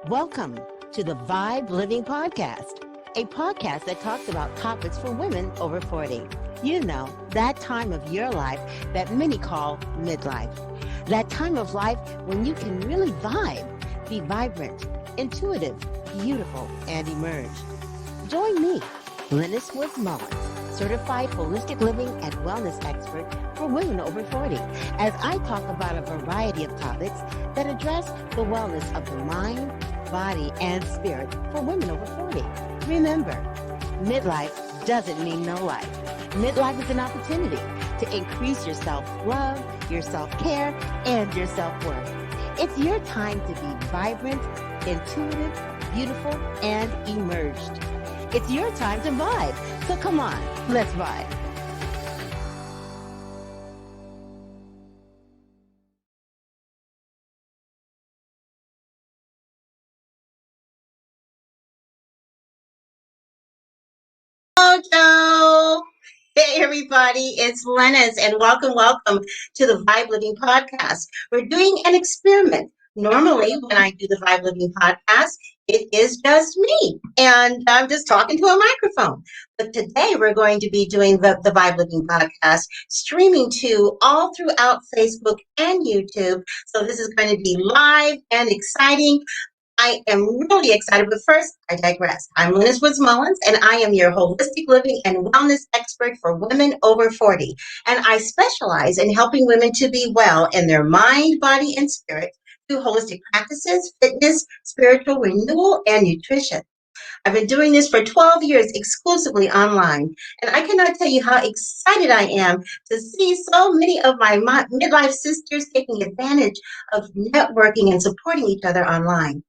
Welcome to the V.I.B.E Living Podcast, a podcast that talks about topics for women over 40. You know, that time of your life that many call midlife. That time of life when you can really vibe, be vibrant, intuitive, beautiful, and emerge. Join me, Lynnis woods-mullins, certified holistic living and wellness expert for women over 40, as I talk about a variety of topics that address the wellness of the mind, body, and spirit for women over 40. Remember, midlife doesn't mean no life. Midlife is an opportunity to increase your self-love, your self-care, and your self-worth. It's your time to be vibrant, intuitive, beautiful, and emerged. It's your time to vibe. So come on, let's vibe. Mojo. Hey everybody, it's Lynnis and welcome to the V.I.B.E Living Podcast. We're doing an experiment. Normally when I do the V.I.B.E Living Podcast, it is just me and I'm just talking to a microphone. But today we're going to be doing the V.I.B.E Living Podcast, streaming to all throughout Facebook and YouTube. So this is going to be live and exciting. I am really excited, but first, I digress. I'm Lynnis woods-mullins, and I am your holistic living and wellness expert for women over 40. And I specialize in helping women to be well in their mind, body, and spirit through holistic practices, fitness, spiritual renewal, and nutrition. I've been doing this for 12 years exclusively online, and I cannot tell you how excited I am to see so many of my midlife sisters taking advantage of networking and supporting each other online.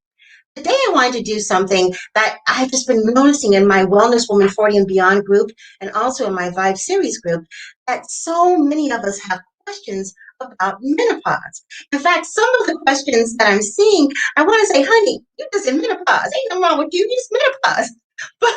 Today, I wanted to do something that I've just been noticing in my Wellness Woman 40 and Beyond group and also in my V.I.B.E series group, that so many of us have questions about menopause. In fact, some of the questions that I'm seeing, I want to say, honey, you're just in menopause. Ain't nothing wrong with you, you're just menopause. But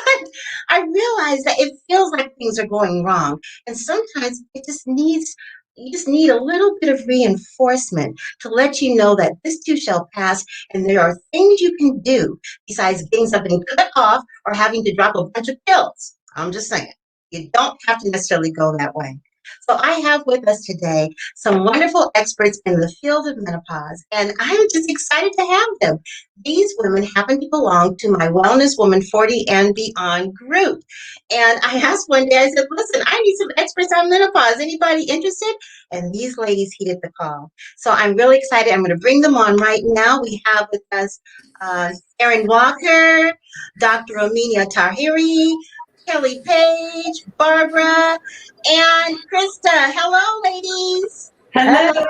I realize that it feels like things are going wrong. And sometimes you just need a little bit of reinforcement to let you know that this too shall pass, and there are things you can do besides getting something cut off or having to drop a bunch of pills. I'm just saying, you don't have to necessarily go that way. So I have with us today some wonderful experts in the field of menopause, and I'm just excited to have them. These women happen to belong to my Wellness Woman 40 and Beyond group. And I asked one day, I said, listen, I need some experts on menopause. Anybody interested? And these ladies heeded the call. So I'm really excited. I'm going to bring them on right now. We have with us Erin Walker, Dr. Omenia Tahiri, Kelly Page, Barbara, and Krista. Hello, ladies. Hello.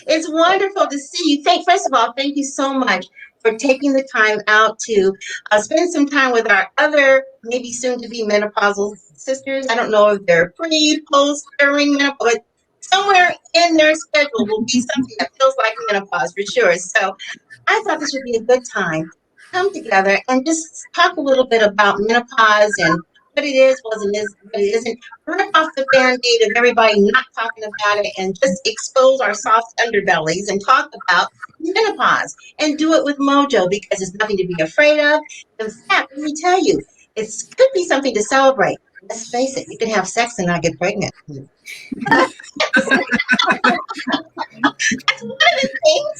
It's wonderful to see you. First of all, thank you so much for taking the time out to spend some time with our other, maybe soon to be menopausal sisters. I don't know if they're pre, post, during menopause, but somewhere in their schedule will be something that feels like menopause for sure. So I thought this would be a good time to come together and just talk a little bit about menopause and what it is, what it isn't. Rip off the band-aid of everybody not talking about it and just expose our soft underbellies and talk about menopause and do it with Mojo because it's nothing to be afraid of. In fact, let me tell you, it could be something to celebrate. Let's face it, you can have sex and not get pregnant. That's one of the things.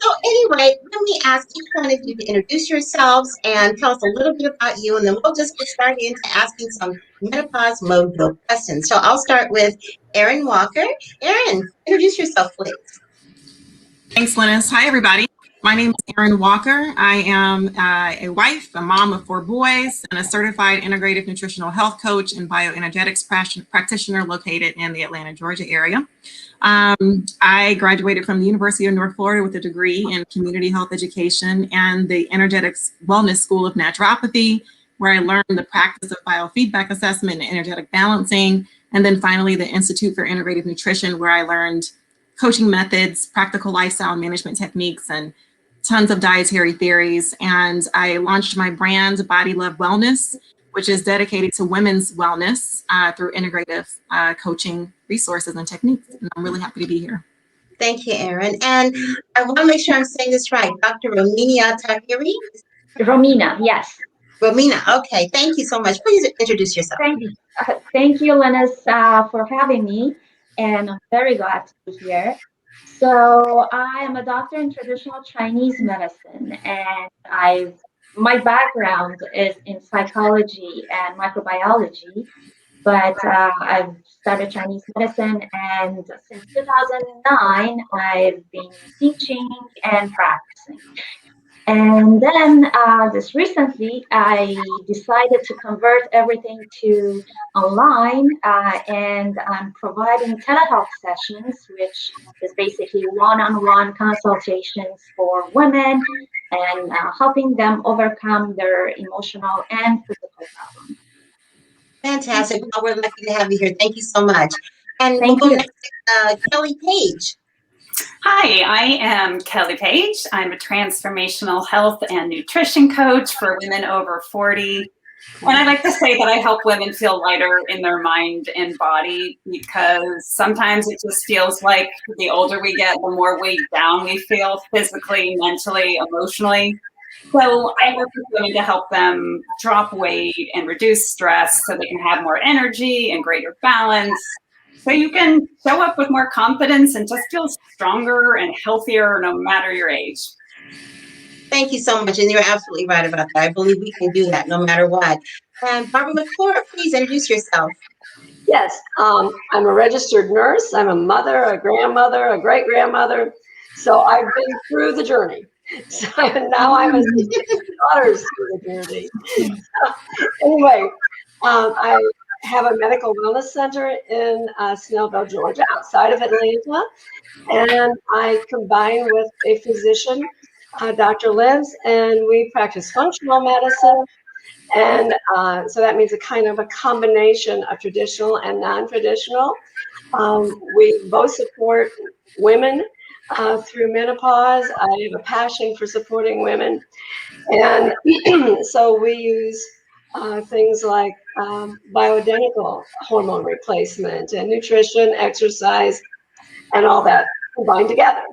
So anyway, let me ask each one of you to introduce yourselves and tell us a little bit about you, and then we'll just get started into asking some menopause Mojo questions. So I'll start with Erin Walker. Erin, introduce yourself, please. Thanks, Lynnis. Hi, everybody. My name is Erin Walker. I am a wife, a mom of 4 boys, and a certified integrative nutritional health coach and bioenergetics practitioner located in the Atlanta, Georgia area. I graduated from the University of North Florida with a degree in community health education and the Energetics Wellness School of Naturopathy, where I learned the practice of biofeedback assessment and energetic balancing. And then finally, the Institute for Integrative Nutrition, where I learned coaching methods, practical lifestyle management techniques, and tons of dietary theories. And I launched my brand, Body Love Wellness, which is dedicated to women's wellness through integrative coaching resources and techniques. And I'm really happy to be here. Thank you, Erin. And I want to make sure I'm saying this right. Dr. Romina Tahiri? Romina, yes. Romina, okay. Thank you so much. Please introduce yourself. Thank you, Lynnis, for having me, and I'm very glad to be here. So I am a doctor in traditional Chinese medicine, and my background is in psychology and microbiology, but I've started Chinese medicine, and since 2009, I've been teaching and practicing. And then just recently, I decided to convert everything to online, and I'm providing telehealth sessions, which is basically one-on-one consultations for women and helping them overcome their emotional and physical problems. Fantastic. Well, we're lucky to have you here. Thank you so much. And Thank we'll go you. next to Kelly Page. Hi, I am Kelly Page. I'm a transformational health and nutrition coach for women over 40. And I like to say that I help women feel lighter in their mind and body, because sometimes it just feels like the older we get, the more weighed down we feel physically, mentally, emotionally. So I work with women to help them drop weight and reduce stress so they can have more energy and greater balance. So you can show up with more confidence and just feel stronger and healthier no matter your age. Thank you so much. And you're absolutely right about that. I believe we can do that no matter what. And Barbara McClure, please introduce yourself. Yes, I'm a registered nurse. I'm a mother, a grandmother, a great-grandmother. So I've been through the journey. So now I'm assisting daughters through the journey. So anyway, I have a medical wellness center in Snellville, Georgia, outside of Atlanta. And I combine with a physician, Dr. Lynnis, and we practice functional medicine. And so that means a kind of a combination of traditional and non-traditional. We both support women through menopause. I have a passion for supporting women. And so we use things like bioidentical hormone replacement and nutrition, exercise, and all that combined together.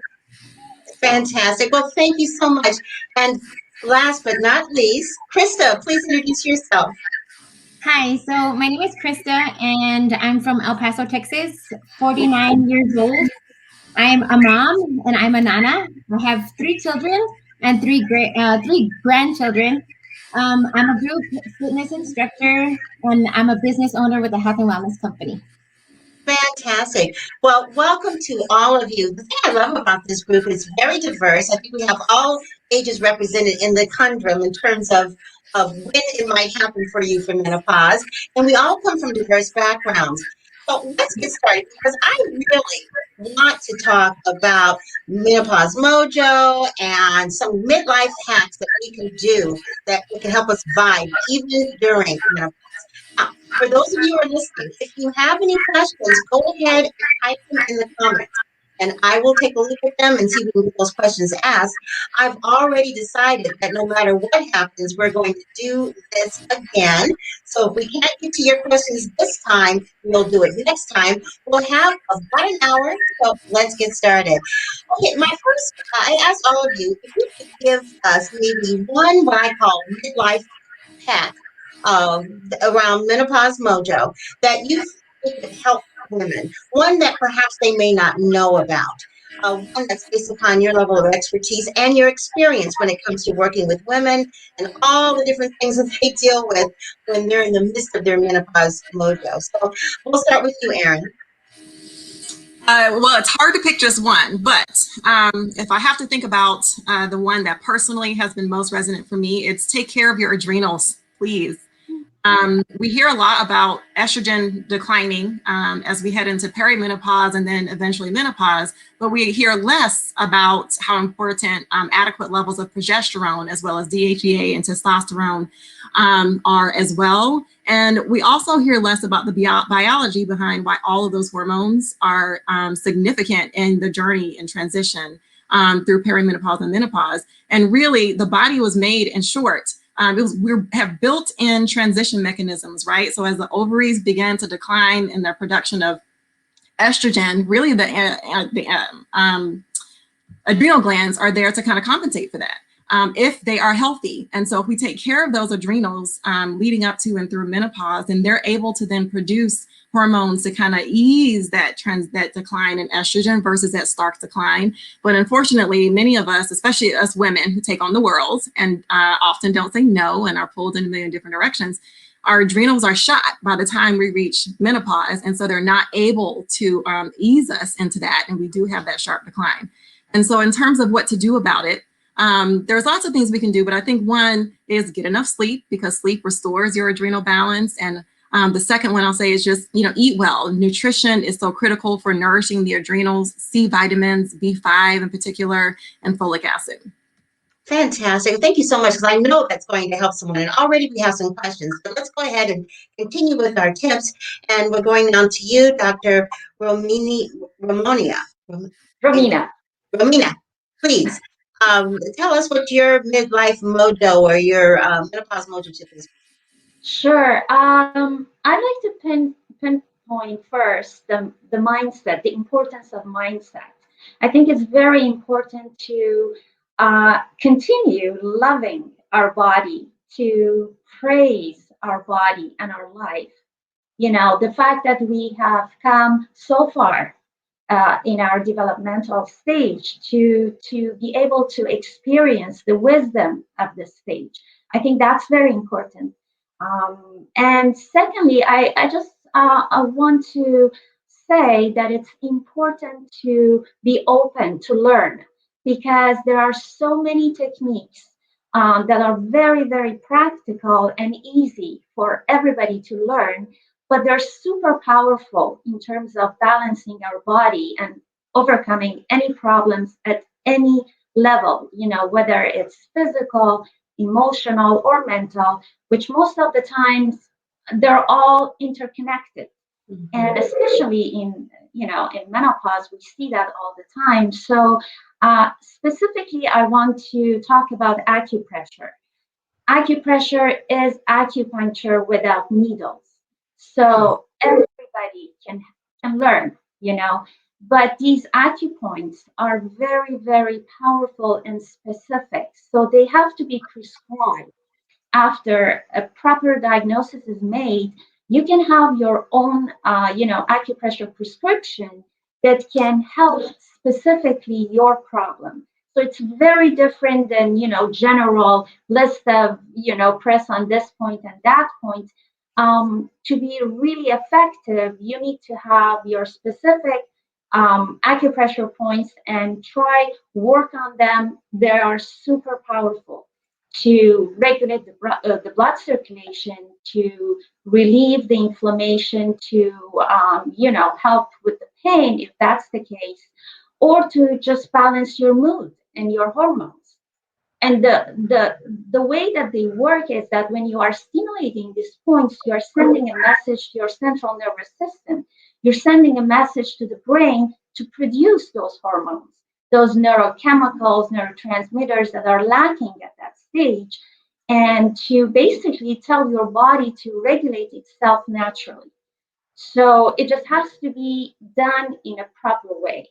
Fantastic. Well, thank you so much. And last but not least, Krista, please introduce yourself. Hi, so my name is Krista, and I'm from El Paso, Texas, 49 years old. I'm a mom, and I'm a nana. I have 3 children and 3 grandchildren. I'm a group fitness instructor, and I'm a business owner with a health and wellness company. Fantastic. Well, welcome to all of you. The thing I love about this group is very diverse. I think we have all ages represented in the conundrum in terms of when it might happen for you for menopause. And we all come from diverse backgrounds. So let's get started, because I really want to talk about Menopause Mojo and some midlife hacks that we can do that can help us vibe even during menopause. Now, for those of you who are listening, if you have any questions, go ahead and type them in the comments, and I will take a look at them and see if we can get those questions asked. I've already decided that no matter what happens, we're going to do this again. So if we can't get to your questions this time, we'll do it next time. We'll have about an hour, so let's get started. Okay, I asked all of you if you could give us maybe one what I call midlife hack around Menopause Mojo that you think could help women, one that perhaps they may not know about, one that's based upon your level of expertise and your experience when it comes to working with women and all the different things that they deal with when they're in the midst of their Menopause Mojo. So we'll start with you, Erin. Well, it's hard to pick just one, but if I have to think about the one that personally has been most resonant for me, it's take care of your adrenals, please. We hear a lot about estrogen declining as we head into perimenopause and then eventually menopause, but we hear less about how important adequate levels of progesterone as well as DHEA and testosterone are as well. And we also hear less about the biology behind why all of those hormones are significant in the journey and transition through perimenopause and menopause. And really, the body was made, in short, we have built-in transition mechanisms, right? So as the ovaries began to decline in their production of estrogen, really the adrenal glands are there to kind of compensate for that. If they are healthy. And so if we take care of those adrenals leading up to and through menopause, then they're able to then produce hormones to kind of ease that decline in estrogen versus that stark decline. But unfortunately, many of us, especially us women who take on the world and often don't say no and are pulled in a million different directions, our adrenals are shot by the time we reach menopause. And so they're not able to ease us into that. And we do have that sharp decline. And so in terms of what to do about it, there's lots of things we can do, but I think one is get enough sleep, because sleep restores your adrenal balance. And the second one I'll say is just, eat well. Nutrition is so critical for nourishing the adrenals, C vitamins, B5 in particular, and folic acid. Fantastic. Thank you so much, because I know that's going to help someone. And already we have some questions. So let's go ahead and continue with our tips. And we're going on to you, Dr. Romina, please. Tell us what your midlife mojo or your menopause mojo tip is. Sure. I'd like to pinpoint first the mindset, the importance of mindset. I think it's very important to continue loving our body, to praise our body and our life. The fact that we have come so far in our developmental stage to be able to experience the wisdom of this stage. I think that's very important. And secondly, I just I want to say that it's important to be open to learn, because there are so many techniques that are very, very practical and easy for everybody to learn, but they're super powerful in terms of balancing our body and overcoming any problems at any level, whether it's physical, emotional, or mental, which most of the times they're all interconnected. Mm-hmm. And especially in menopause, we see that all the time. So specifically, I want to talk about acupressure. Acupressure is acupuncture without needles. So everybody can learn, but these acupoints are very, very powerful and specific. So they have to be prescribed. After a proper diagnosis is made, you can have your own, acupressure prescription that can help specifically your problem. So it's very different than, general list of, press on this point and that point. To be really effective, you need to have your specific acupressure points and try work on them. They are super powerful to regulate the blood circulation, to relieve the inflammation, to help with the pain if that's the case, or to just balance your mood and your hormones. And the way that they work is that when you are stimulating these points, you are sending a message to your central nervous system. You're sending a message to the brain to produce those hormones, those neurochemicals, neurotransmitters that are lacking at that stage, and to basically tell your body to regulate itself naturally. So it just has to be done in a proper way.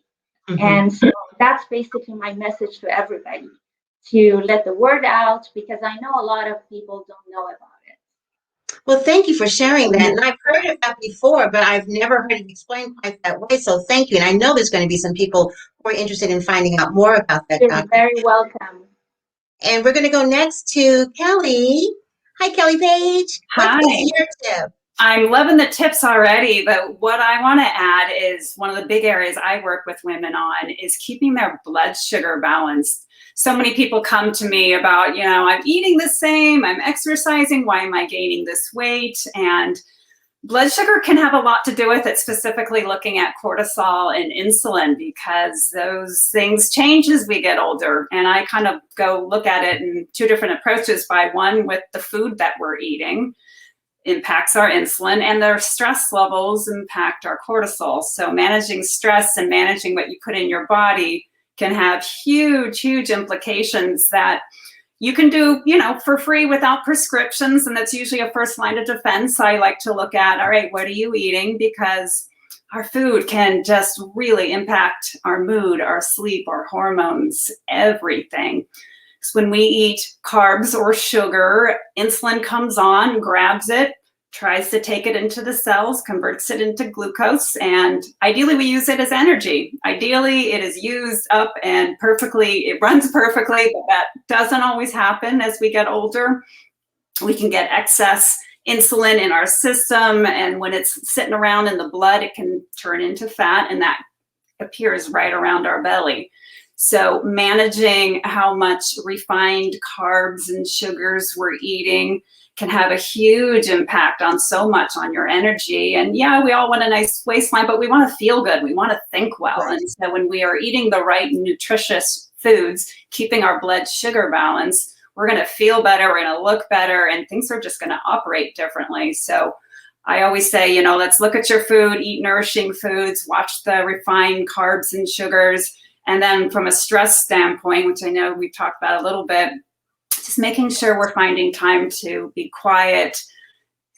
Mm-hmm. And so that's basically my message to everybody, to let the word out, because I know a lot of people don't know about it. Well, thank you for sharing that. And I've heard of that before, but I've never heard it explained quite that way. So thank you. And I know there's going to be some people who are interested in finding out more about that. You're very welcome. And we're going to go next to Kelly. Hi, Kelly Page. Hi. What is your tip? I'm loving the tips already, but what I want to add is one of the big areas I work with women on is keeping their blood sugar balanced. So many people come to me about, I'm eating the same, I'm exercising, why am I gaining this weight? And blood sugar can have a lot to do with it, specifically looking at cortisol and insulin, because those things change as we get older. And I kind of go look at it in two different approaches. By one, with the food that we're eating impacts our insulin, and their stress levels impact our cortisol. So managing stress and managing what you put in your body can have huge, huge implications that you can do, for free without prescriptions. And that's usually a first line of defense. I like to look at, all right, what are you eating? Because our food can just really impact our mood, our sleep, our hormones, everything. So when we eat carbs or sugar, insulin comes on, grabs it, tries to take it into the cells, converts it into glucose, and ideally we use it as energy. Ideally it is used up and perfectly, it runs perfectly, but that doesn't always happen as we get older. We can get excess insulin in our system, and when it's sitting around in the blood, it can turn into fat, and that appears right around our belly. So managing how much refined carbs and sugars we're eating can have a huge impact on so much on your energy. And yeah, we all want a nice waistline, but we want to feel good. We want to think well. Right. And so when we are eating the right nutritious foods, keeping our blood sugar balance, we're going to feel better, we're going to look better, and things are just going to operate differently. So I always say, let's look at your food, eat nourishing foods, watch the refined carbs and sugars. And then from a stress standpoint, which I know we've talked about a little bit, just making sure we're finding time to be quiet,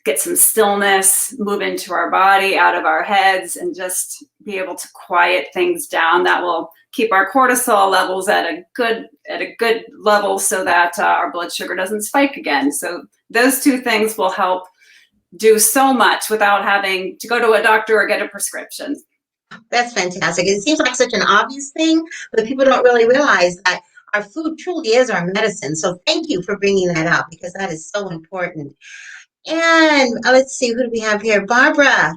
get some stillness, move into our body, out of our heads, and just be able to quiet things down. That will keep our cortisol levels at a good level so that our blood sugar doesn't spike again. So those two things will help do so much without having to go to a doctor or get a prescription. That's fantastic. It seems like such an obvious thing, but people don't really realize that our food truly is our medicine. So thank you for bringing that up, because that is so important. And let's see, who do we have here? Barbara.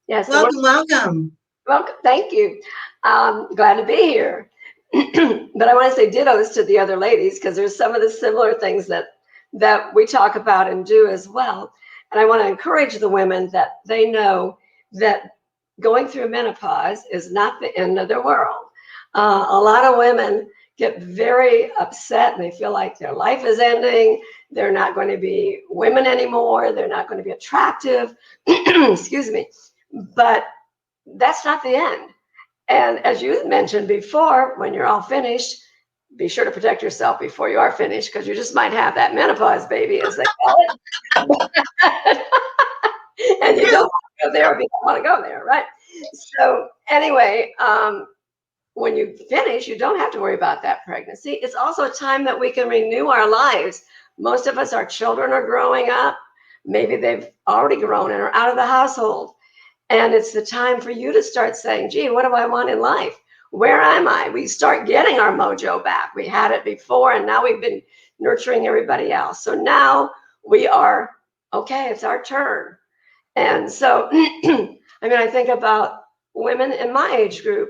Yes. Welcome. Welcome. Thank you. Glad to be here. But I want to say dittos to the other ladies, because there's some of the similar things that we talk about and do as well. And I want to encourage the women that they know that going through menopause is not the end of the world. A lot of women get very upset and they feel like their life is ending. They're not going to be women anymore. They're not going to be attractive. Excuse me. But that's not the end. And as you mentioned before, when you're all finished, be sure to protect yourself before you are finished, because you just might have that menopause baby, as they call it. And you don't want to go there if you don't want to go there, right? So anyway, when you finish, you don't have to worry about that pregnancy. It's also a time that we can renew our lives. Most of us, our children are growing up. Maybe they've already grown and are out of the household. And it's the time for you to start saying, gee, what do I want in life? Where am I? We start getting our mojo back. We had it before, and now we've been nurturing everybody else. So now we are, okay, it's our turn. And so, I think about women in my age group.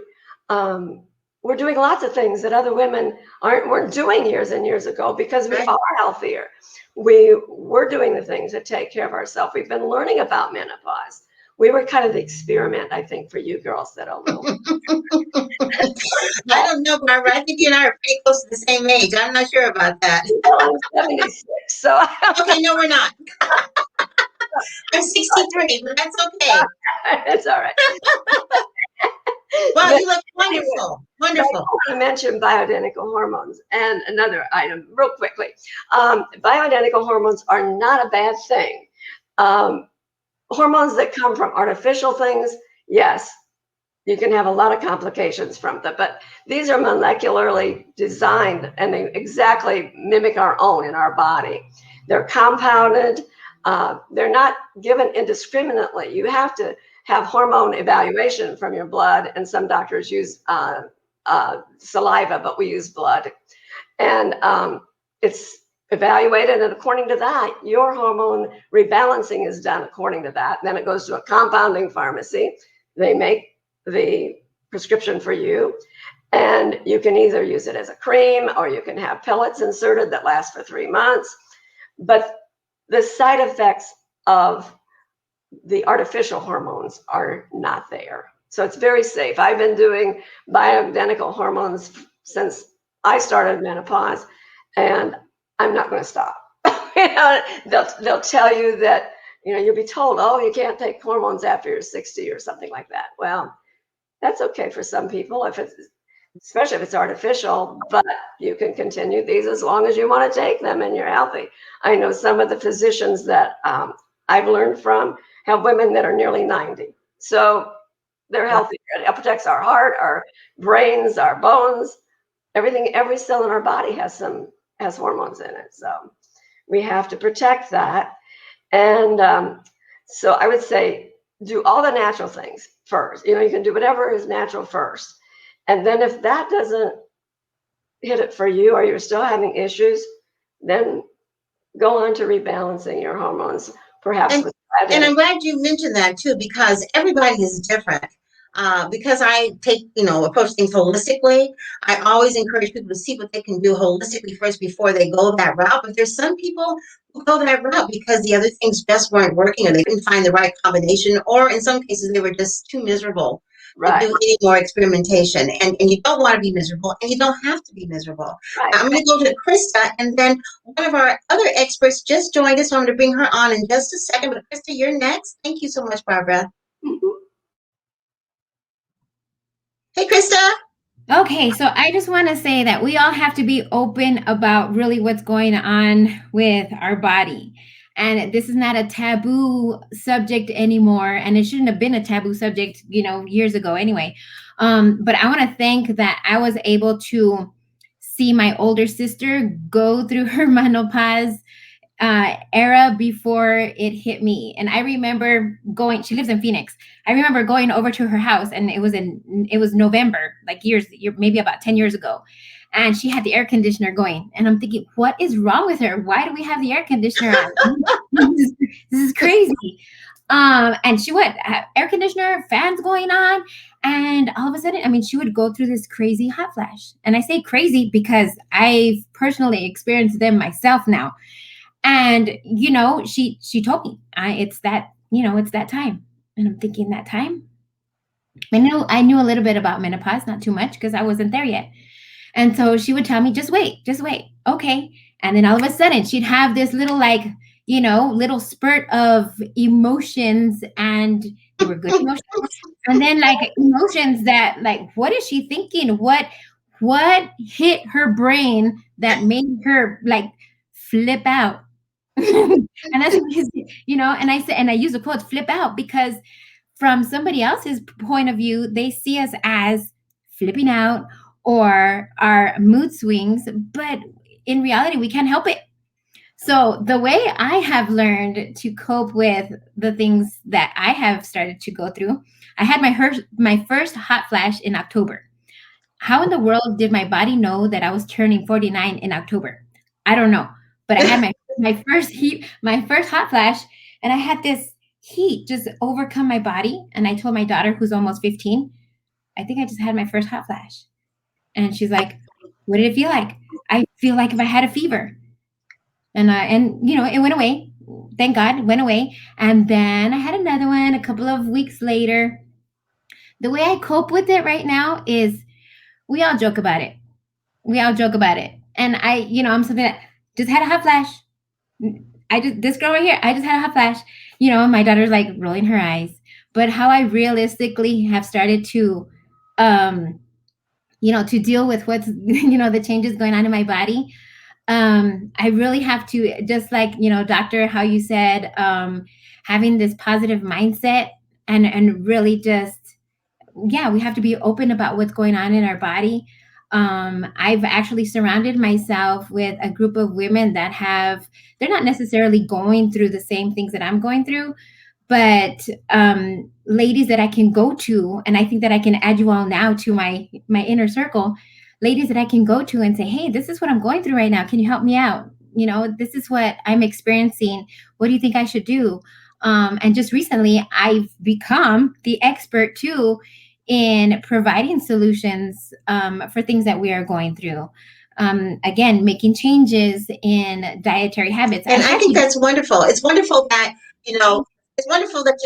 We're doing lots of things that other women weren't doing years and years ago, because we are healthier. We're doing the things that take care of ourselves. We've been learning about menopause. We were kind of the experiment, I think, for you girls that don't know. I don't know, Barbara. I think you and I are pretty close to the same age. I'm not sure about that. Well, I'm 76, so. Okay, no, we're not. I'm 63, but that's okay. It's all right. Well, you look wonderful. Wonderful. I want to mention bioidentical hormones. And another item, real quickly. Bioidentical hormones are not a bad thing. Hormones that come from artificial things, yes, you can have a lot of complications from them, but these are molecularly designed and they exactly mimic our own in our body. They're compounded. They're not given indiscriminately. You have to have hormone evaluation from your blood, and some doctors use saliva, but we use blood. And it's evaluated, and according to that, your hormone rebalancing is done according to that. Then it goes to a compounding pharmacy. They make the prescription for you, and you can either use it as a cream or you can have pellets inserted that last for 3 months. But the side effects of the artificial hormones are not there. So it's very safe. I've been doing bioidentical hormones since I started menopause, and I'm not going to stop. They'll tell you that, you'll be told, oh, you can't take hormones after you're 60 or something like that. Well, that's okay for some people, especially if it's artificial, but you can continue these as long as you want to take them and you're healthy. I know some of the physicians that I've learned from have women that are nearly 90. So They're healthier. It protects our heart, our brains, our bones, everything. Every cell in our body has hormones in it. So we have to protect that. And so I would say do all the natural things first. You can do whatever is natural first. And then if that doesn't hit it for you, or you're still having issues, then go on to rebalancing your hormones, perhaps with diet. And I'm glad you mentioned that too, because everybody is different. Because I approach things holistically, I always encourage people to see what they can do holistically first before they go that route. But there's some people who go that route because the other things just weren't working, or they couldn't find the right combination, or in some cases they were just too miserable to do any more experimentation. And you don't want to be miserable, and you don't have to be miserable. Right. I'm going to go to Krista, and then one of our other experts just joined us, so I'm going to bring her on in just a second. But Krista, you're next. Thank you so much, Barbara. Hey, Krista. Okay, so I just want to say that we all have to be open about really what's going on with our body. And this is not a taboo subject anymore. And it shouldn't have been a taboo subject, years ago anyway. But I want to thank that I was able to see my older sister go through her menopause era before it hit me. And I remember she lives in Phoenix. I remember going over to her house, and it was November, like maybe about 10 years ago. And she had the air conditioner going. And I'm thinking, what is wrong with her? Why do we have the air conditioner on? This is crazy. And she would have air conditioner, fans going on. And all of a sudden, she would go through this crazy hot flash. And I say crazy because I've personally experienced them myself now. And, she told me, it's that time. And I'm thinking, that time? I knew a little bit about menopause, not too much because I wasn't there yet. And so she would tell me, just wait. Okay. And then all of a sudden she'd have this little, little spurt of emotions, and they were good emotions. And then emotions that what is she thinking? What hit her brain that made her flip out? And that's because, and I use the quote flip out because from somebody else's point of view, they see us as flipping out or our mood swings, but in reality, we can't help it. So the way I have learned to cope with the things that I have started to go through, I had my first hot flash in October. How in the world did my body know that I was turning 49 in October? I don't know. But I had my first hot flash, and I had this heat just overcome my body. And I told my daughter, who's almost 15, I think I just had my first hot flash. And she's like, what did it feel like? I feel like if I had a fever. And it went away. Thank God, it went away. And then I had another one a couple of weeks later. The way I cope with it right now is we all joke about it. And I'm something that just had a hot flash. This girl right here, I just had a hot flash. My daughter's rolling her eyes. But how I realistically have started to, to deal with what's, the changes going on in my body. I really have to, just doctor, how you said, having this positive mindset and really just, we have to be open about what's going on in our body. I've actually surrounded myself with a group of women that they're not necessarily going through the same things that I'm going through, but ladies that I can go to, and I think that I can add you all now to my inner circle, ladies that I can go to and say, hey, this is what I'm going through right now. Can you help me out? This is what I'm experiencing. What do you think I should do? And just recently, I've become the expert too in providing solutions for things that we are going through. Again, making changes in dietary habits. And I think that's wonderful. It's wonderful that, it's wonderful that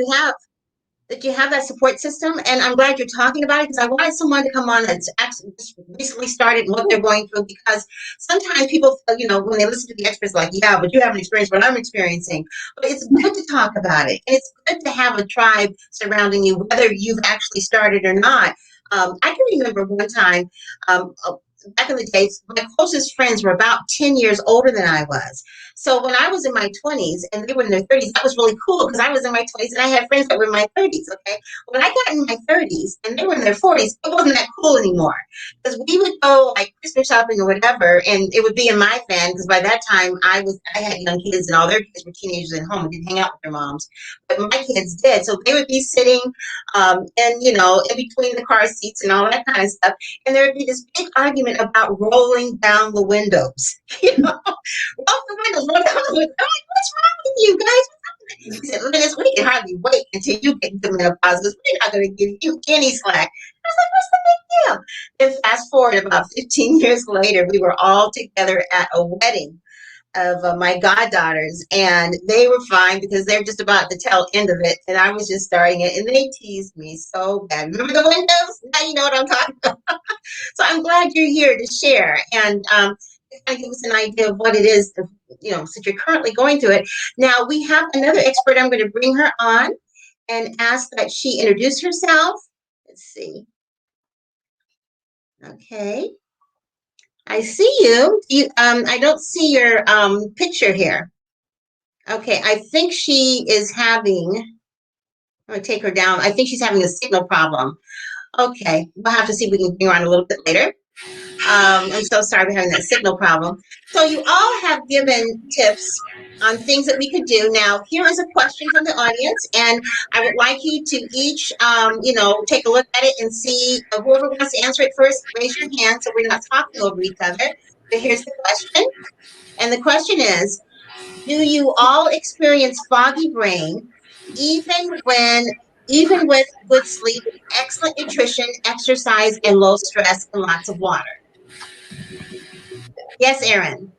you have that support system. And I'm glad you're talking about it, because I wanted someone to come on that's actually just recently started what they're going through, because sometimes people, when they listen to the experts, yeah, but you haven't experienced what I'm experiencing. But it's good to talk about it. And it's good to have a tribe surrounding you, whether you've actually started or not. I can remember one time, back in the days, my closest friends were about 10 years older than I was. So when I was in my 20s and they were in their 30s, that was really cool because I was in my 20s and I had friends that were in my 30s, okay? When I got in my 30s and they were in their 40s, it wasn't that cool anymore because we would go like Christmas shopping or whatever, and it would be in my van because by that time I had young kids and all their kids were teenagers at home and didn't hang out with their moms, but my kids did. So they would be sitting and in between the car seats and all that kind of stuff, and there would be this big argument about rolling down the windows. Roll the windows, roll down the windows. I'm like, what's wrong with you guys? He said, Lynnis, we can hardly wait until you get to menopause because we're not going to give you any slack. I was like, what's the big deal? Then fast forward about 15 years later, we were all together at a wedding of my goddaughters, and they were fine because they were just about the tail end of it, and I was just starting it, and they teased me so bad. Remember the windows? Now you know what I'm talking about. So I'm glad you're here to share and kind of give us an idea of what it is, since you're currently going through it. Now we have another expert. I'm going to bring her on and ask that she introduce herself. Let's see. Okay. I see you. I don't see your picture here. Okay, I think she is having, I'm going to take her down. I think she's having a signal problem. Okay, we'll have to see if we can bring her on a little bit later. I'm so sorry we're having that signal problem. So you all have given tips on things that we could do. Now, here is a question from the audience, and I would like you to each, take a look at it and see whoever wants to answer it first, raise your hand so we're not talking over each other. But here's the question, and the question is, do you all experience foggy brain even with good sleep, excellent nutrition, exercise, and low stress and lots of water? Yes, Erin.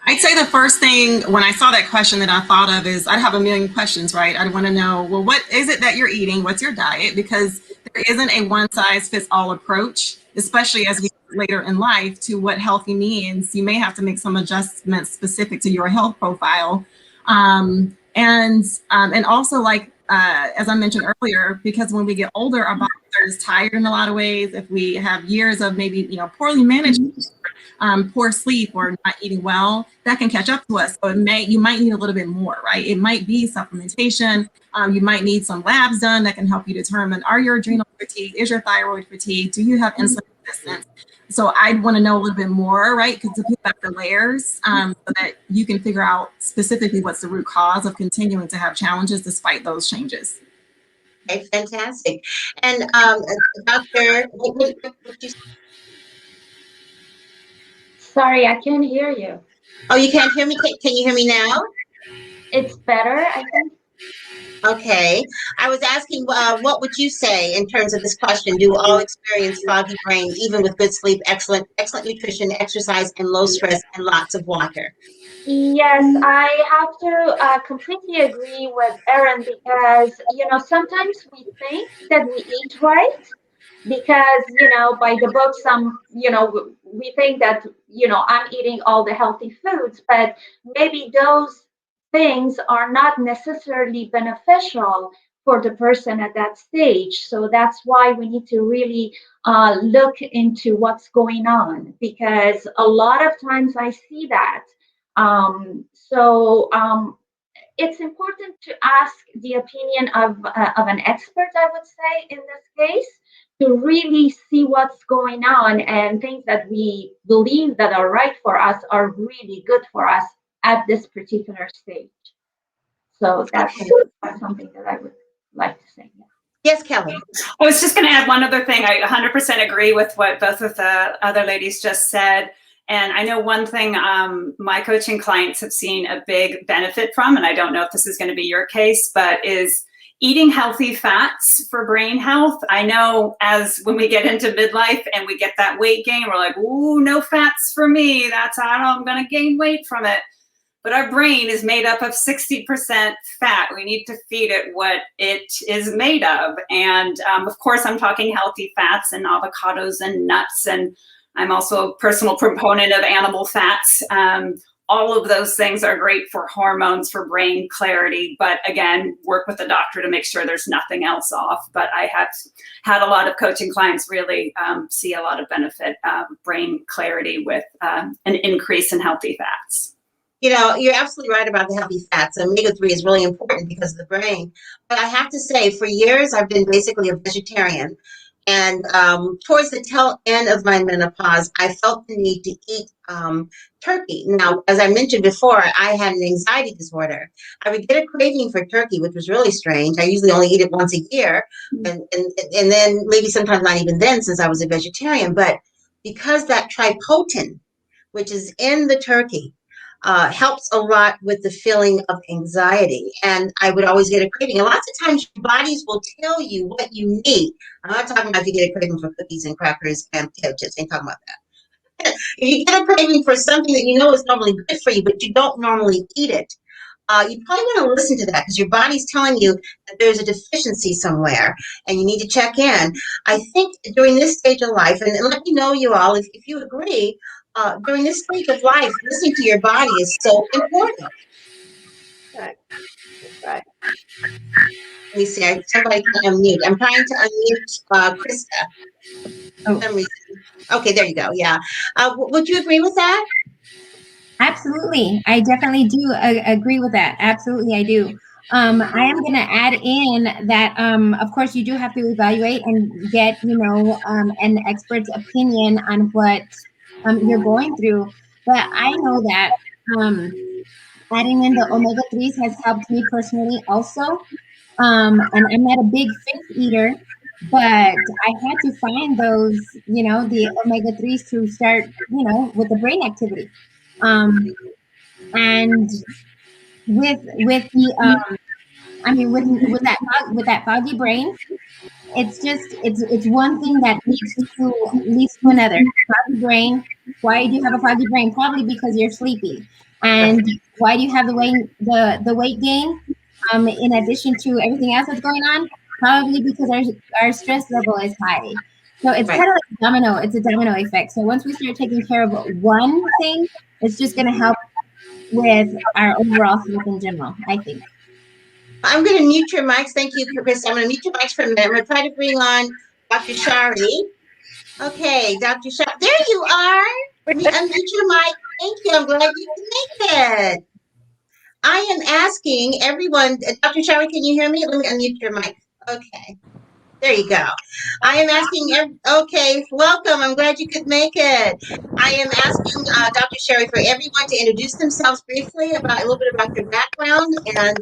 I'd say the first thing when I saw that question that I thought of is I'd have a million questions, right? I'd want to know, well, what is it that you're eating? What's your diet? Because there isn't a one size fits all approach, especially as we get later in life to what healthy means. You may have to make some adjustments specific to your health profile. And also as I mentioned earlier, because when we get older, our bodies are just tired in a lot of ways. If we have years of maybe, poorly managed poor sleep or not eating well, that can catch up to us. So you might need a little bit more, right? It might be supplementation. You might need some labs done that can help you determine, are your adrenal fatigued? Is your thyroid fatigued? Do you have insulin resistance? So I'd want to know a little bit more, right? Because to peel back the layers so that you can figure out specifically what's the root cause of continuing to have challenges despite those changes. Okay, fantastic. And Dr. What you say? Sorry, I can't hear you. Oh, you can't hear me? Can you hear me now? It's better, I think. Okay. I was asking, what would you say in terms of this question? Do all experience foggy brain, even with good sleep, excellent nutrition, exercise, and low stress, and lots of water? Yes, I have to completely agree with Erin because, sometimes we think that we eat right because, by the book, we think that, I'm eating all the healthy foods, but maybe those things are not necessarily beneficial for the person at that stage. So that's why we need to really look into what's going on because a lot of times I see that. It's important to ask the opinion of an expert, I would say, in this case, to really see what's going on and things that we believe that are right for us are really good for us at this particular stage. So that's something that I would like to say. Yeah. Yes, Kelly. I was just going to add one other thing. I 100% agree with what both of the other ladies just said. And I know one thing my coaching clients have seen a big benefit from, and I don't know if this is going to be your case, but is eating healthy fats for brain health. I know as when we get into midlife and we get that weight gain, we're like, ooh, no fats for me. I'm going to gain weight from it. But our brain is made up of 60% fat. We need to feed it what it is made of. And of course, I'm talking healthy fats and avocados and nuts. And I'm also a personal proponent of animal fats. all of those things are great for hormones, for brain clarity, but again, work with the doctor to make sure there's nothing else off. But I have had a lot of coaching clients really see a lot of benefit, brain clarity with an increase in healthy fats. You know, you're absolutely right about the healthy fats. Omega-3 is really important because of the brain. But I have to say, for years, I've been basically a vegetarian. And towards the tail end of my menopause, I felt the need to eat turkey. Now, as I mentioned before, I had an anxiety disorder. I would get a craving for turkey, which was really strange. I usually only eat it once a year. And then maybe sometimes not even then, since I was a vegetarian. But because that tryptophan, which is in the turkey, helps a lot with the feeling of anxiety. And I would always get a craving. And lots of times your bodies will tell you what you need. I'm not talking about if you get a craving for cookies and crackers and potato chips. I ain't talking about that. If you get a craving for something that you know is normally good for you, but you don't normally eat it, you probably want to listen to that because your body's telling you that there's a deficiency somewhere and you need to check in. I think during this stage of life, and let me know you all if you agree, during this stage of life, listening to your body is so important. Right. Right. Let me see. Somebody can unmute. I'm trying to unmute Krista. Oh. Okay, there you go. Yeah. Would you agree with that? Absolutely. I definitely do agree with that. Absolutely, I do. I am going to add in that, of course, you do have to evaluate and get, an expert's opinion on what you're going through. But I know that adding in the omega-3s has helped me personally also. And I'm not a big fish eater, but I had to find those, the omega-3s to start, with the brain activity. And with the with that foggy brain, it's one thing that leads to another. Foggy brain. Why do you have a foggy brain? Probably because you're sleepy. And why do you have the weight gain? In addition to everything else that's going on, probably because our stress level is high. So it's kind of like a domino. It's a domino effect. So once we start taking care of one thing, it's just going to help with our overall health in general, I think. I'm going to mute your mics. Thank you, Chris. I'm going to mute your mics for a minute. I'm going to try to bring on Dr. Shari. Okay, Dr. Shari. There you are. Unmute your mic. Thank you. I'm glad you can make it. I am asking everyone, Dr. Shari, can you hear me? Let me unmute your mic. Okay. There you go. I am asking, okay, welcome. I'm glad you could make it. I am asking Dr. Shari for everyone to introduce themselves briefly, about a little bit about your background and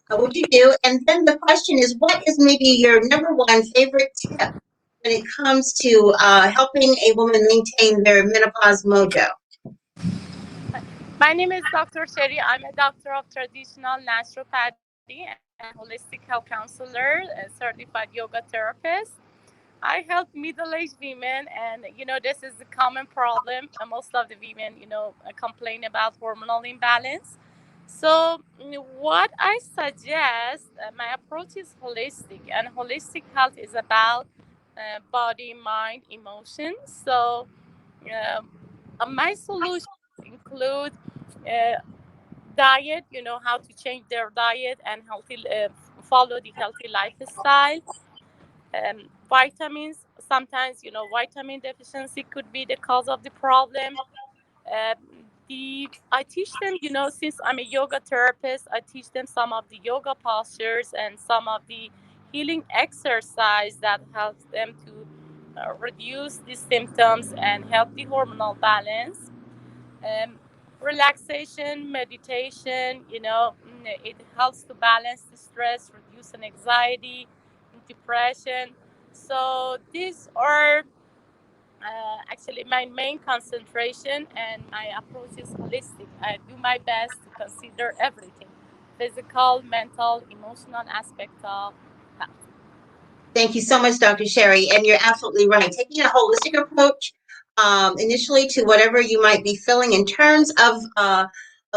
what you do. And then the question is, what is maybe your number one favorite tip when it comes to helping a woman maintain their menopause mojo? My name is Dr. Sherry. I'm a doctor of traditional naturopathy and holistic health counselor, a certified yoga therapist. I help middle-aged women, and this is a common problem. Most of the women, complain about hormonal imbalance. So, what I suggest, my approach is holistic, and holistic health is about body, mind, emotions. So, my solutions include diet, how to change their diet and follow the healthy lifestyle. Vitamins, sometimes, vitamin deficiency could be the cause of the problem. Uh, I teach them, since I'm a yoga therapist, I teach them some of the yoga postures and some of the healing exercise that helps them to reduce the symptoms and help the hormonal balance. um, Relaxation, meditation, it helps to balance the stress, reduce an anxiety, depression. So these are actually my main concentration, and my approach is holistic. I do my best to consider everything: physical, mental, emotional aspect of health. Thank you so much, Dr. Sherry. And you're absolutely right. Taking a holistic approach initially to whatever you might be feeling in terms of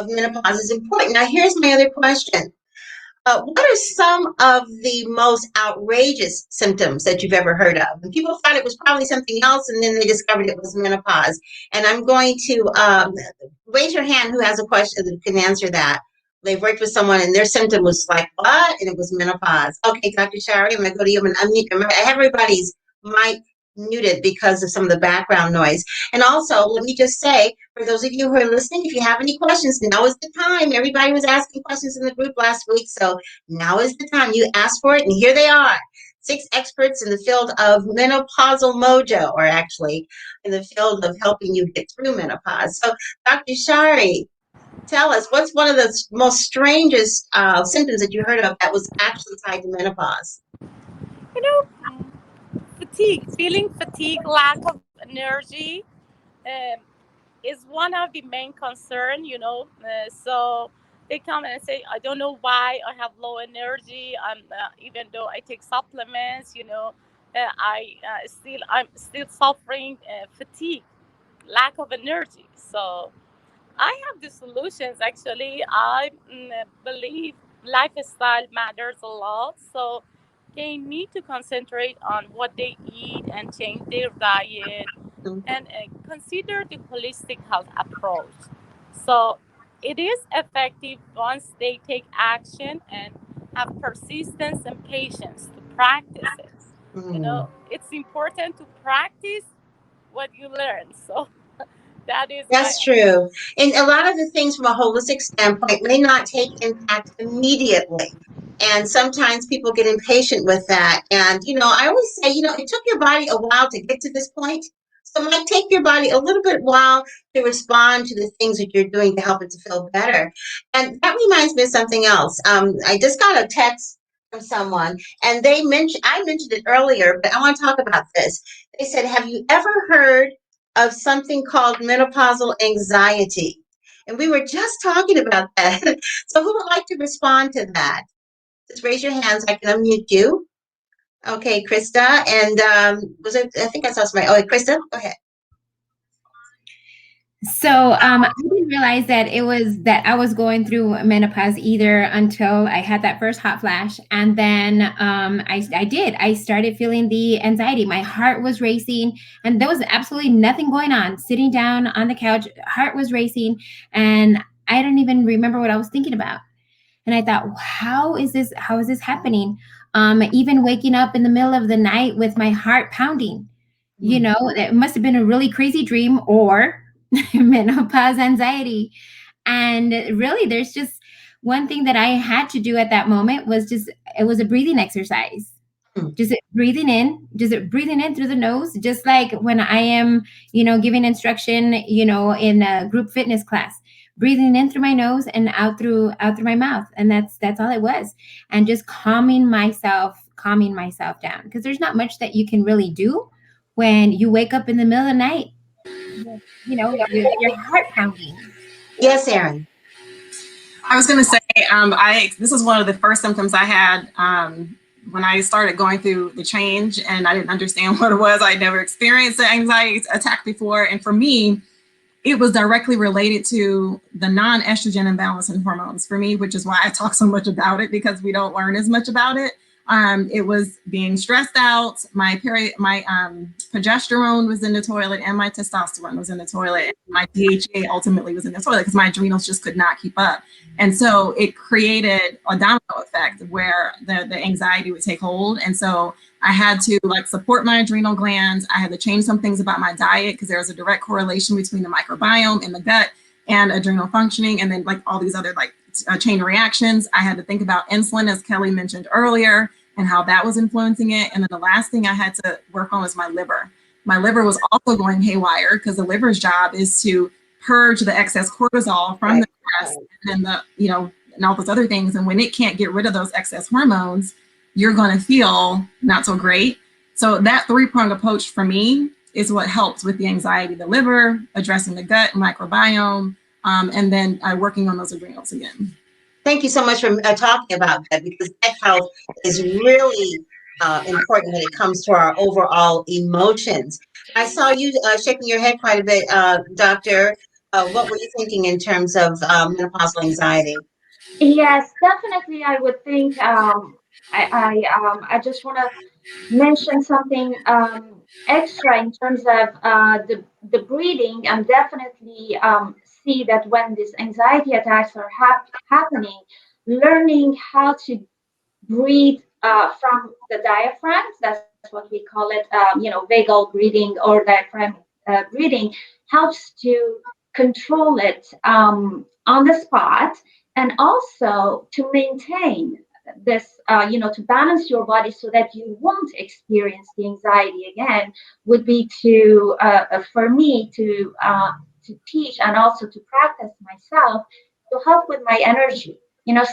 menopause is important. Now, here's my other question. what are some of the most outrageous symptoms that you've ever heard of? And people thought it was probably something else, and then they discovered it was menopause. And I'm going to raise your hand who has a question that can answer that. They've worked with someone, and their symptom was like, what? And it was menopause. Okay, Dr. Shari, I'm going to go to you. I'm going to unmute. Everybody's mic muted because of some of the background noise. And also, let me just say, for those of you who are listening, if you have any questions, now is the time. Everybody was asking questions in the group last week, so now is the time. You asked for it, and here they are. 6 experts in the field of menopausal mojo, or actually in the field of helping you get through menopause. So, Dr. Shari, tell us, what's one of the most strangest symptoms that you heard of that was actually tied to menopause? You know, fatigue, feeling fatigue, lack of energy is one of the main concern, so they come and say, I don't know why I have low energy. Even though I take supplements, I'm still suffering fatigue, lack of energy. So I have the solutions. Actually, I believe lifestyle matters a lot. So they need to concentrate on what they eat and change their diet and consider the holistic health approach. So it is effective once they take action and have persistence and patience to practice it. It's important to practice what you learn. So that is That's true. And a lot of the things from a holistic standpoint may not take impact immediately. And sometimes people get impatient with that. And, I always say, it took your body a while to get to this point. So it might take your body a little bit while to respond to the things that you're doing to help it to feel better. And that reminds me of something else. I just got a text from someone, and I mentioned it earlier, but I want to talk about this. They said, have you ever heard of something called menopausal anxiety? And we were just talking about that. So who would like to respond to that? Just raise your hands. I can unmute you. Okay, Krista. And I think I saw somebody. Oh, Krista, go ahead. So I didn't realize that I was going through menopause either until I had that first hot flash. And then I started feeling the anxiety. My heart was racing, and there was absolutely nothing going on. Sitting down on the couch, heart was racing, and I don't even remember what I was thinking about. And I thought, how is this happening? Even waking up in the middle of the night with my heart pounding, it must have been a really crazy dream or menopause anxiety. And really, there's just one thing that I had to do at that moment it was a breathing exercise. Just breathing in through the nose, just like when I am, giving instruction, in a group fitness class, breathing in through my nose and out through my mouth. And that's all it was. And just calming myself down, because there's not much that you can really do when you wake up in the middle of the night, your heart pounding. Yes, Erin. I was going to say, this is one of the first symptoms I had when I started going through the change, and I didn't understand what it was. I'd never experienced an anxiety attack before. And for me, it was directly related to the non-estrogen imbalance in hormones for me, which is why I talk so much about it, because we don't learn as much about it. It was being stressed out. My progesterone was in the toilet, and my testosterone was in the toilet. And my DHA ultimately was in the toilet because my adrenals just could not keep up. And so it created a domino effect where the anxiety would take hold. And so I had to support my adrenal glands. I had to change some things about my diet because there was a direct correlation between the microbiome in the gut and adrenal functioning, and then all these other chain reactions. I had to think about insulin, as Kelly mentioned earlier, and how that was influencing it. And then the last thing I had to work on was my liver. My liver was also going haywire because the liver's job is to purge the excess cortisol from the stress and and all those other things. And when it can't get rid of those excess hormones, you're going to feel not so great. So that 3-pronged approach for me is what helps with the anxiety: the liver, addressing the gut microbiome, and then working on those adrenals again. Thank you so much for talking about that, because gut health is really important when it comes to our overall emotions. I saw you shaking your head quite a bit, Doctor. What were you thinking in terms of menopausal anxiety? Yes, definitely. I would think. I just want to mention something extra in terms of the breathing. I'm definitely see that when these anxiety attacks are happening, learning how to breathe from the diaphragm. That's what we call it, vagal breathing or diaphragm breathing helps to control it on the spot, and also to maintain this, to balance your body so that you won't experience the anxiety again, would be to, for me, to teach and also to practice myself to help with my energy.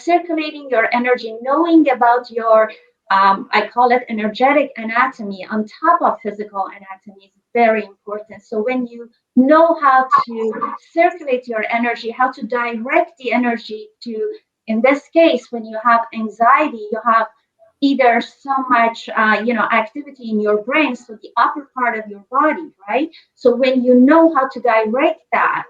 Circulating your energy, knowing about your, I call it energetic anatomy on top of physical anatomy is very important. So when you know how to circulate your energy, how to direct the energy to, in this case, when you have anxiety, you have either so much, activity in your brain, so the upper part of your body, right? So when you know how to direct that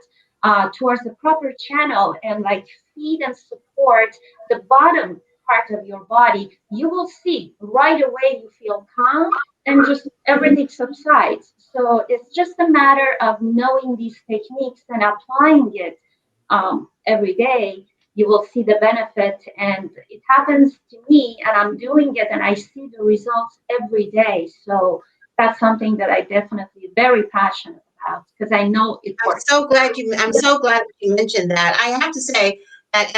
towards the proper channel and like feed and support the bottom part of your body, you will see right away you feel calm and just everything subsides. So it's just a matter of knowing these techniques and applying it every day. You will see the benefit, and it happens to me, and I'm doing it, and I see the results every day. So that's something that I definitely very passionate about because I know it works. I'm so glad that you mentioned that. I have to say that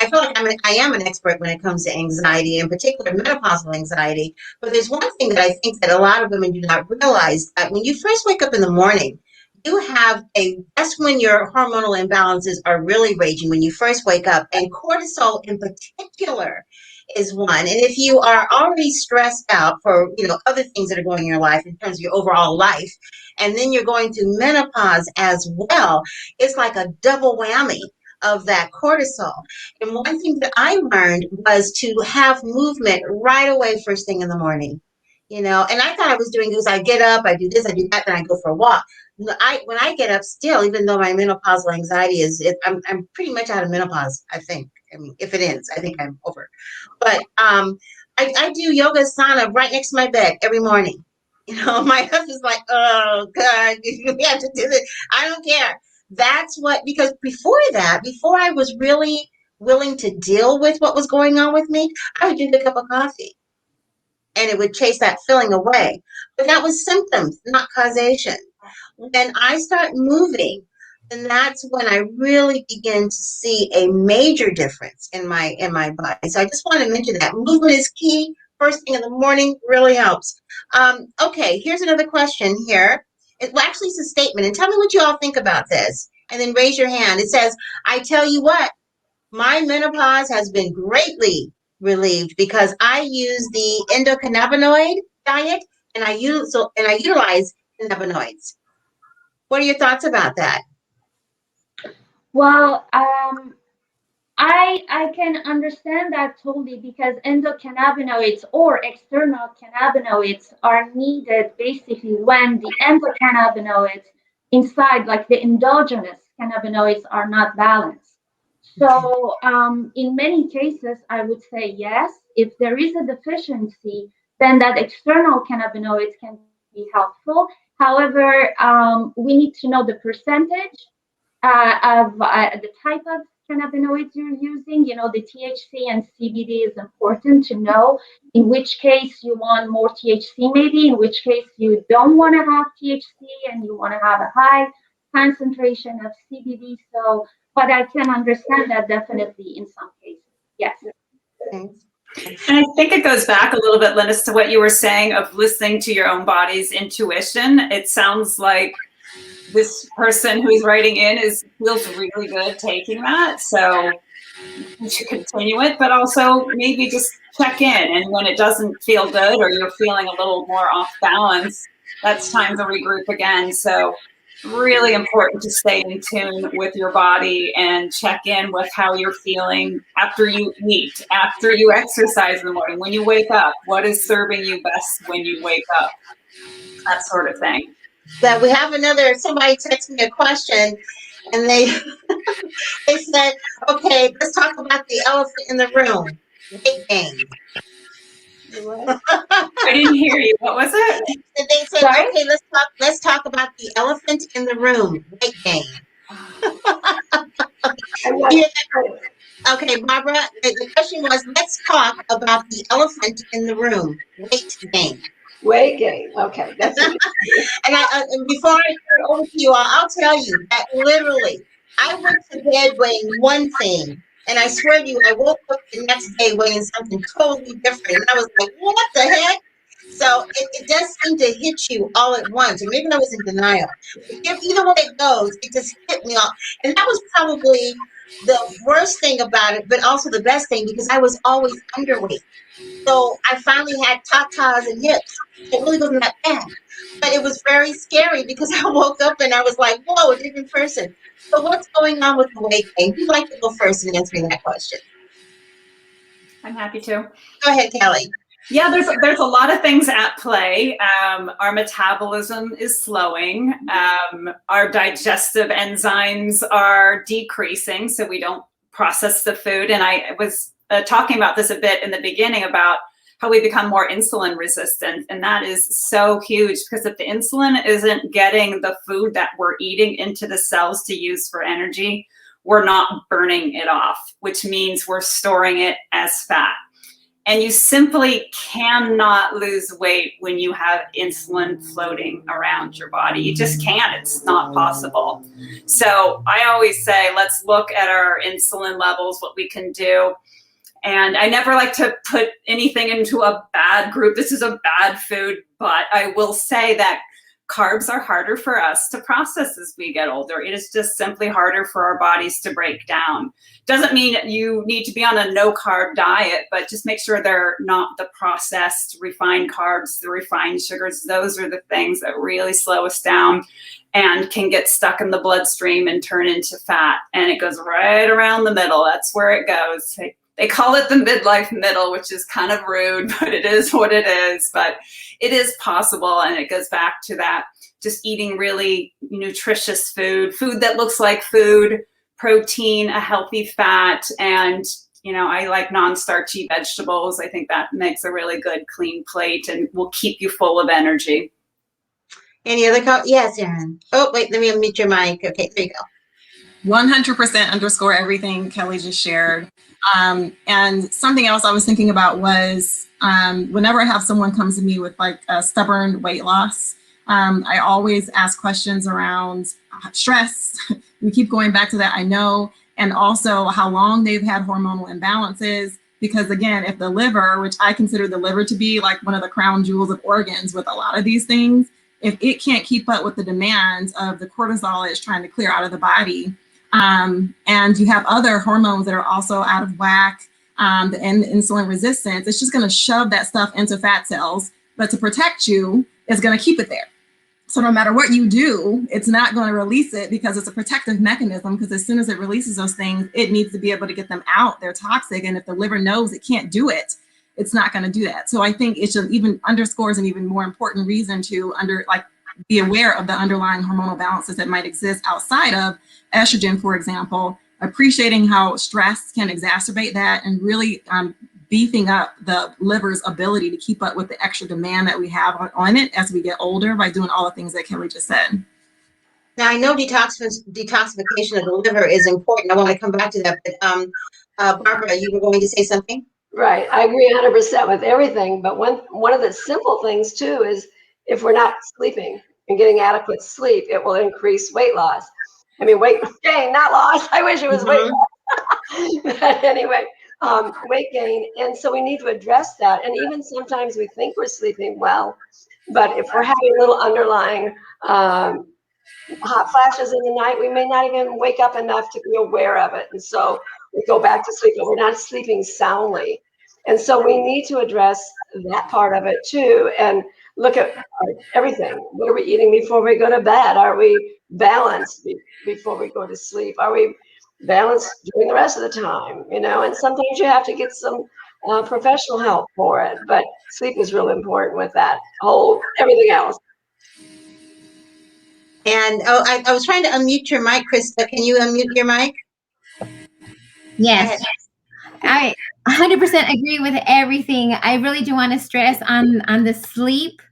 I feel like I am an expert when it comes to anxiety, in particular menopausal anxiety. But there's one thing that I think that a lot of women do not realize, that when you first wake up in the morning, that's when your hormonal imbalances are really raging when you first wake up, and cortisol in particular is one. And if you are already stressed out for, other things that are going in your life in terms of your overall life, and then you're going through menopause as well, it's like a double whammy of that cortisol. And one thing that I learned was to have movement right away first thing in the morning. And I thought I was doing this. I get up, I do this, I do that, then I go for a walk. When I get up still, even though my menopausal anxiety I'm pretty much out of menopause, I think. I mean, if it ends, I think I'm over. But I do yoga sauna right next to my bed every morning. My husband's like, oh God, we have to do this. I don't care. Because before I was really willing to deal with what was going on with me, I would drink a cup of coffee and it would chase that feeling away. But that was symptoms, not causation. When I start moving, then that's when I really begin to see a major difference in my body. So I just want to mention that movement is key. First thing in the morning really helps. Okay, here's another question here. Actually, it's a statement, and tell me what you all think about this. And then raise your hand. It says, "I tell you what, my menopause has been greatly relieved because I use the endocannabinoid diet, and I utilize cannabinoids." What are your thoughts about that? Well, I can understand that totally because endocannabinoids or external cannabinoids are needed basically when the endocannabinoids inside, like the endogenous cannabinoids, are not balanced. So in many cases, I would say yes. If there is a deficiency, then that external cannabinoids can be helpful. However, we need to know the percentage of the type of cannabinoids you're using. The THC and CBD is important to know. In which case you want more THC, maybe. In which case you don't want to have THC and you want to have a high concentration of CBD. So, but I can understand that definitely in some cases. Yes. Thanks. And I think it goes back a little bit, Lynnis, to what you were saying of listening to your own body's intuition. It sounds like this person who's writing in feels really good taking that. So you should continue it, but also maybe just check in. And when it doesn't feel good or you're feeling a little more off balance, that's time to regroup again. So really important to stay in tune with your body and check in with how you're feeling after you eat, after you exercise in the morning, when you wake up, what is serving you best when you wake up, that sort of thing. That we have somebody text me a question, and they they said, okay, let's talk about the elephant in the room, weight gain. I didn't hear you. What was it? They said, Sorry? okay, let's talk about the elephant in the room, weight gain. I'm not Yeah, sure. okay, Barbara, the question was, let's talk about the elephant in the room, weight gain. Weight gain. Okay, that's it. And before I turn it over to you all, I'll tell you that literally, I went to bed weighing one thing, and I swear to you, I woke up the next day weighing something totally different, and I was like, what the heck? So it does seem to hit you all at once, or maybe I was in denial. Either way it goes, it just hit me all, and that was probably the worst thing about it, but also the best thing because I was always underweight. So I finally had tatas and hips. It really wasn't that bad. But it was very scary because I woke up and I was like, whoa, a different person. So what's going on with the weight gain? Who'd like to go first in answering that question? I'm happy to. Go ahead, Kelly. Yeah, there's a lot of things at play. Our metabolism is slowing. Our digestive enzymes are decreasing, so we don't process the food. And I was talking about this a bit in the beginning about how we become more insulin resistant. And that is so huge because if the insulin isn't getting the food that we're eating into the cells to use for energy, we're not burning it off, which means we're storing it as fat. And you simply cannot lose weight when you have insulin floating around your body. You just can't. It's not possible. So I always say, let's look at our insulin levels, what we can do. And I never like to put anything into a bad group. This is a bad food, but I will say that carbs are harder for us to process as we get older. It is just simply harder for our bodies to break down. Doesn't mean that you need to be on a no carb diet, but just make sure they're not the processed refined carbs, the refined sugars. Those are the things that really slow us down and can get stuck in the bloodstream and turn into fat. And it goes right around the middle. That's where it goes. They call it the midlife middle, which is kind of rude, but it is what it is. But it is possible, and it goes back to that, just eating really nutritious food that looks like food, protein, a healthy fat, and I like non-starchy vegetables. I think that makes a really good clean plate and will keep you full of energy. Any other yes, Erin. Oh, wait, let me unmute your mic. Okay, there you go. 100% underscore everything Kelly just shared. And something else I was thinking about was whenever I have someone comes to me with like a stubborn weight loss, I always ask questions around stress. We keep going back to that, I know, and also how long they've had hormonal imbalances. Because again, if the liver, which I consider the liver to be like one of the crown jewels of organs with a lot of these things, if it can't keep up with the demands of the cortisol it's trying to clear out of the body, and you have other hormones that are also out of whack, and insulin resistance, it's just going to shove that stuff into fat cells. But to protect you, it's going to keep it there. So no matter what you do, it's not going to release it because it's a protective mechanism. Because as soon as it releases those things, it needs to be able to get them out. They're toxic. And if the liver knows it can't do it, it's not going to do that. So I think it should even underscores an even more important reason to be aware of the underlying hormonal balances that might exist outside of estrogen, for example, appreciating how stress can exacerbate that and really beefing up the liver's ability to keep up with the extra demand that we have on it as we get older by doing all the things that Kelly just said. Now, I know detoxification of the liver is important. I want to come back to that. But Barbara, you were going to say something? Right. I agree 100% with everything. But one of the simple things, too, is if we're not sleeping and getting adequate sleep, it will increase weight loss. I mean, weight gain, not loss. I wish it was weight loss. But anyway, weight gain. And so we need to address that. And even sometimes we think we're sleeping well, but if we're having little underlying hot flashes in the night, we may not even wake up enough to be aware of it. And so we go back to sleep, but we're not sleeping soundly. And so we need to address that part of it too, and look at everything. What are we eating before we go to bed? Are we balanced before we go to sleep? Are we balanced during the rest of the time? And sometimes you have to get some professional help for it, but sleep is really important with that whole everything else. And I was trying to unmute your mic, Krista. Can you unmute your mic? Yes. I 100% agree with everything. I really do want to stress on the sleep,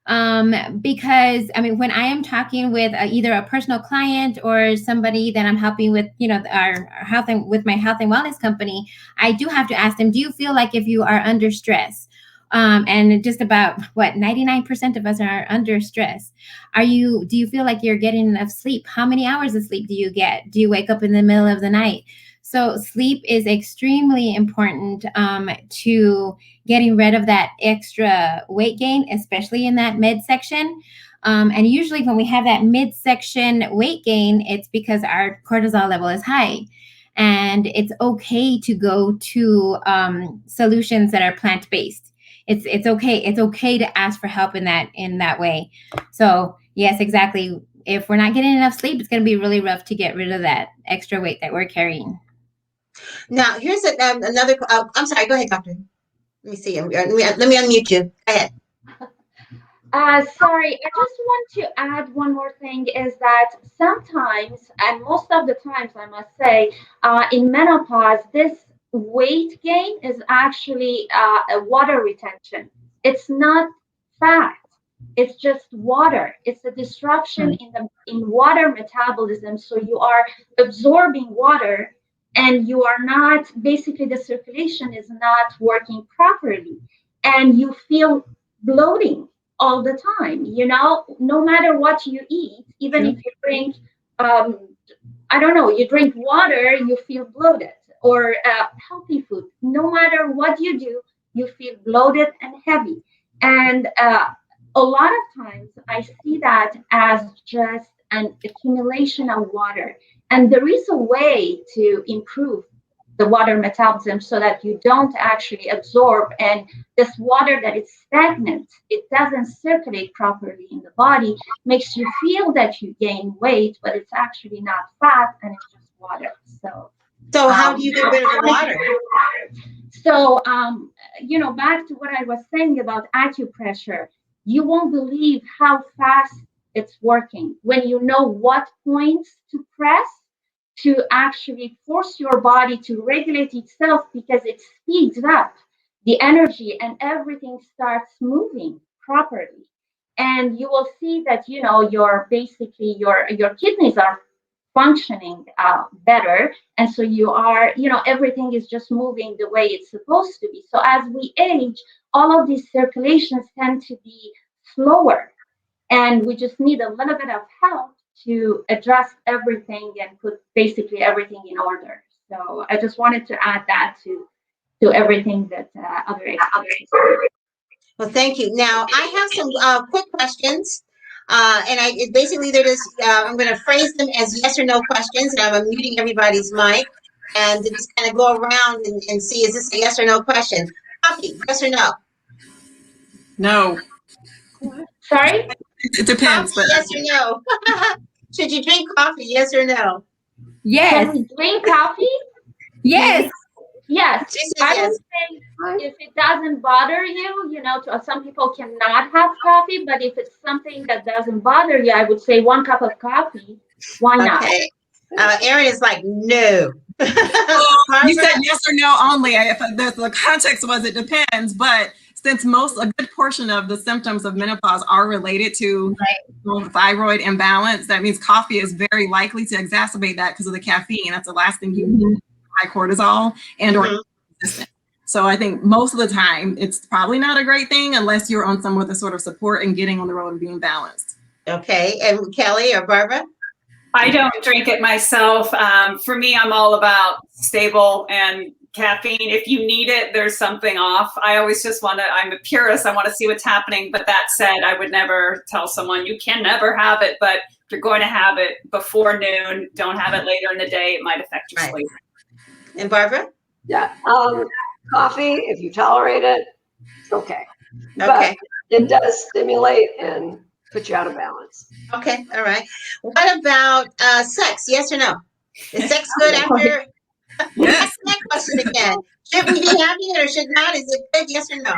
because I mean, when I am talking with either a personal client or somebody that I'm helping with, our health and with my health and wellness company, I do have to ask them, do you feel like if you are under stress, and just about 99% of us are under stress. Do you feel like you're getting enough sleep? How many hours of sleep do you get? Do you wake up in the middle of the night? So sleep is extremely important to getting rid of that extra weight gain, especially in that midsection. And usually when we have that midsection weight gain, it's because our cortisol level is high. And it's okay to go to solutions that are plant-based. It's okay. It's okay to ask for help in that way. So yes, exactly. If we're not getting enough sleep, it's going to be really rough to get rid of that extra weight that we're carrying. Now, here's another. I'm sorry. Go ahead, doctor. Let me see. Let me unmute you. Go ahead. Sorry, I just want to add one more thing is that sometimes, and most of the times, I must say, in menopause, this weight gain is actually a water retention. It's not fat. It's just water. It's a disruption in water metabolism. So you are absorbing water and you are not, basically the circulation is not working properly. And you feel bloating all the time, no matter what you eat, even if you drink, I don't know, you drink water, you feel bloated, or healthy food. No matter what you do, you feel bloated and heavy. And a lot of times I see that as just an accumulation of water. And there is a way to improve the water metabolism so that you don't actually absorb, and this water that is stagnant, it doesn't circulate properly in the body, makes you feel that you gain weight, but it's actually not fat and it's just water. So how do you get rid of the water? So back to what I was saying about acupressure, you won't believe how fast it's working when you know what points to press to actually force your body to regulate itself, because it speeds up the energy and everything starts moving properly. And you will see that, your kidneys are functioning better. And so you are, everything is just moving the way it's supposed to be. So as we age, all of these circulations tend to be slower. And we just need a little bit of help to address everything and put basically everything in order. So I just wanted to add that to everything that other experts. Well, thank you. Now I have some quick questions, and basically they're just I'm going to phrase them as yes or no questions, and I'm muting everybody's mic, and just kind of go around and see, is this a yes or no question? Coffee, yes or no? No. Sorry? It depends. Coffee, yes or no? Should you drink coffee, yes or no? Yes. Can we drink coffee? Yes. Yes. She said I yes. would say if it doesn't bother you, some people cannot have coffee, but if it's something that doesn't bother you, I would say 1 cup of coffee. Why not? Okay. Erin is like, no. You said yes or no only. The context was it depends, but since a good portion of the symptoms of menopause are related to thyroid imbalance, that means coffee is very likely to exacerbate that because of the caffeine. That's the last thing you need, high cortisol and or resistant. So I think most of the time it's probably not a great thing unless you're on some with a sort of support and getting on the road of being balanced. Okay. And Kelly or Barbara? I don't drink it myself. For me, I'm all about stable and caffeine. If you need it, there's something off. I always just I'm a purist. I want to see what's happening. But that said, I would never tell someone you can never have it. But if you're going to have it before noon, don't have it later in the day. It might affect your sleep. And Barbara? Yeah. Coffee, if you tolerate it, it's okay. Okay. But it does stimulate and put you out of balance. Okay. All right. What about sex? Yes or no? Is sex good after? Ask that question again. Should we be having it or should not? Is it good? Yes or no?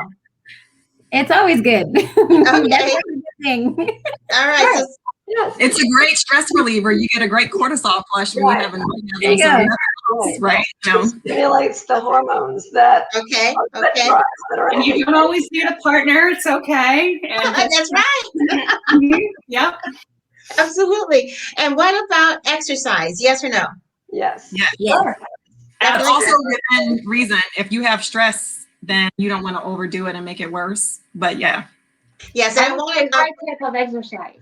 It's always good. Okay. That's a good thing. All right. So It's a great stress reliever. You get a great cortisol flush when you have an orgasm. So right? Stimulates the hormones that Okay. are that are And you don't always need a partner. It's okay. And That's right. Yep. Absolutely. And what about exercise? Yes or no? Yes. Yes. Sure. And Definitely. also within reason, if you have stress, then you don't want to overdo it and make it worse. But yeah. Yes, and I want to What type of exercise?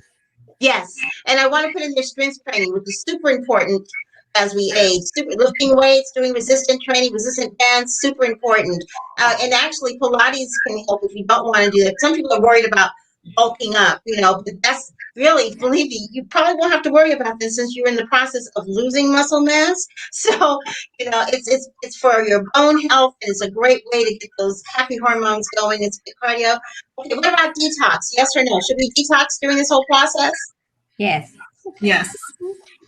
yes, and I want to put in their strength training, which is super important as we age. Super lifting weights, doing resistant training, resistant bands, super important. And actually, Pilates can help if you don't want to do that. Some people are worried about bulking up, but that's really, believe me, you probably won't have to worry about this since you're in the process of losing muscle mass. So, it's for your bone health, and it's a great way to get those happy hormones going. It's good cardio. Okay, what about detox? Yes or no? Should we detox during this whole process? Yes. Yes.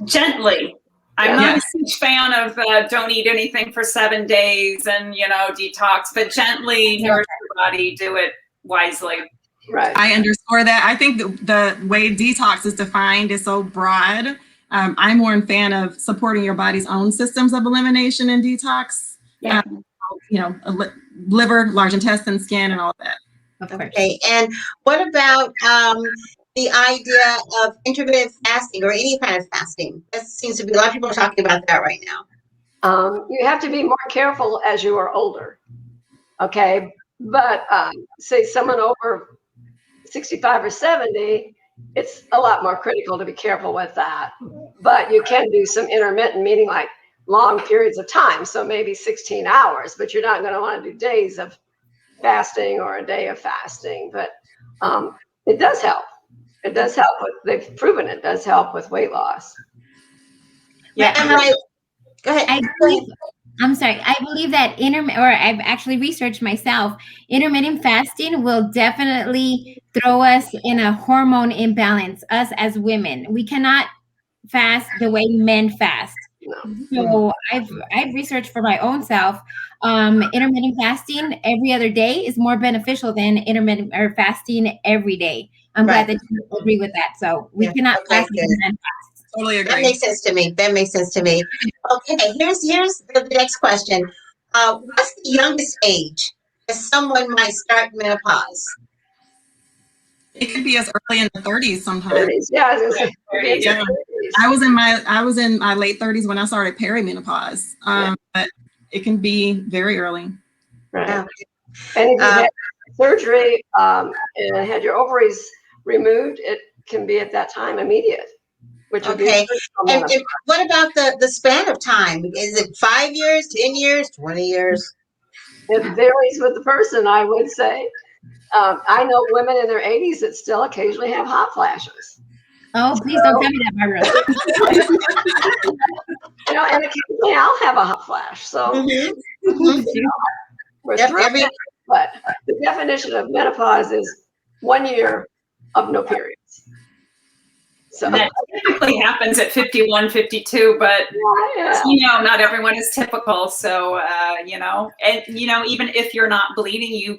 Gently. I'm Yeah. not a huge fan of don't eat anything for 7 days and, detox, but gently nourish your body, do it wisely. Right. I underscore that. I think the way detox is defined is so broad. I'm more a fan of supporting your body's own systems of elimination and detox. Yeah. Liver, large intestine, skin, and all that. Of course. Okay, and what about the idea of intermittent fasting or any kind of fasting? That seems to be a lot of people are talking about that right now. You have to be more careful as you are older. Okay. But say someone over 65 or 70, it's a lot more critical to be careful with that. But you can do some intermittent, meaning like long periods of time. So maybe 16 hours, but you're not going to want to do days of fasting or a day of fasting. But it does help. It does help they've proven it does help with weight loss. Yeah, go ahead. I believe that I've actually researched myself. Intermittent fasting will definitely throw us in a hormone imbalance, us as women. We cannot fast the way men fast. So I've researched for my own self. Intermittent fasting every other day is more beneficial than intermittent or fasting every day. I'm glad that you agree with that. So we cannot fast like men fast. Totally agree. That makes sense to me. Okay, here's the next question. What's the youngest age that someone might start menopause? It could be as early in the 30s sometimes. Yeah, I was gonna say, Yeah. I was in my late 30s when I started perimenopause. But it can be very early. Right. Yeah. And if you had surgery and had your ovaries removed, it can be at that time immediate. Which would Okay. be And what about the span of time? Is it 5 years, 10 years, 20 years? It varies with the person, I would say. I know women in their 80s that still occasionally have hot flashes. Oh, please don't tell me that, Barbara. And occasionally I'll have a hot flash. So we're thrilled. But the definition of menopause is 1 year of no periods. So that typically happens at 51, 52, but not everyone is typical. So, and even if you're not bleeding, you're